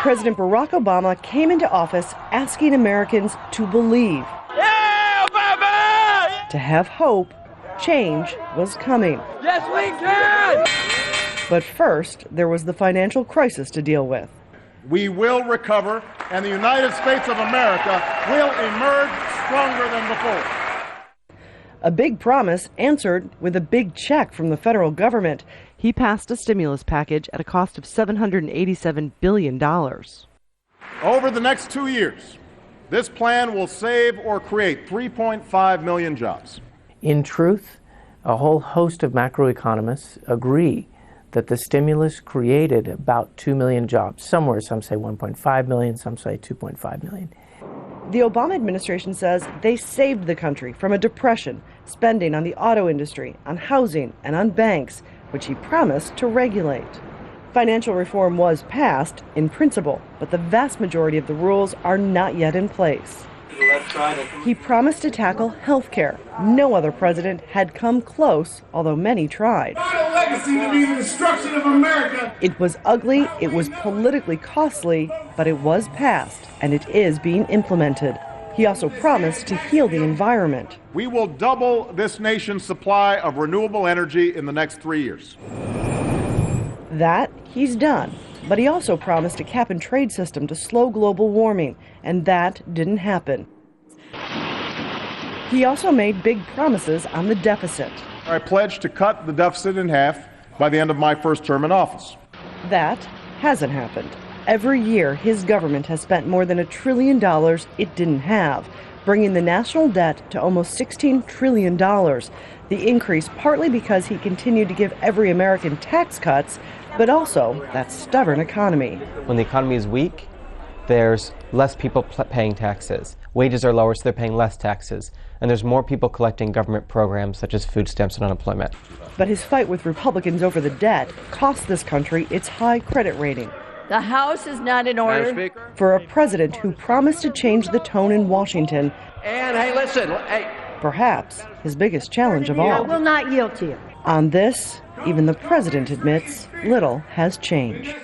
President Barack Obama came into office asking Americans to believe, to have hope, change was coming. Yes, we can! But first, there was the financial crisis to deal with. We will recover, and the United States of America will emerge stronger than before. A big promise answered with a big check from the federal government. He passed a stimulus package at a cost of $787 billion. Over the next 2 years, this plan will save or create 3.5 million jobs. In truth, a whole host of macroeconomists agree that the stimulus created about 2 million jobs. Somewhere, some say 1.5 million, some say 2.5 million. The Obama administration says they saved the country from a depression, spending on the auto industry, on housing, and on banks, which he promised to regulate. Financial reform was passed in principle, but the vast majority of the rules are not yet in place. He promised to tackle health care. No other president had come close, although many tried. Our legacy to be the destruction of America. It was ugly, it was politically costly, but it was passed, and it is being implemented. He also promised to heal the environment. We will double this nation's supply of renewable energy in the next 3 years. That he's done. But he also promised a cap-and-trade system to slow global warming, and that didn't happen. He also made big promises on the deficit. I pledged to cut the deficit in half by the end of my first term in office. That hasn't happened. Every year, his government has spent more than $1 trillion it didn't have, bringing the national debt to almost $16 trillion. The increase partly because he continued to give every American tax cuts, but also that stubborn economy. When the economy is weak, there's less people paying taxes. Wages are lower, so they're paying less taxes. And there's more people collecting government programs such as food stamps and unemployment. But his fight with Republicans over the debt cost this country its high credit rating. The House is not in order. For a president who promised to change the tone in Washington, And hey, listen, hey. Perhaps his biggest challenge of all. I will not yield to you. On this, even the president admits little has changed.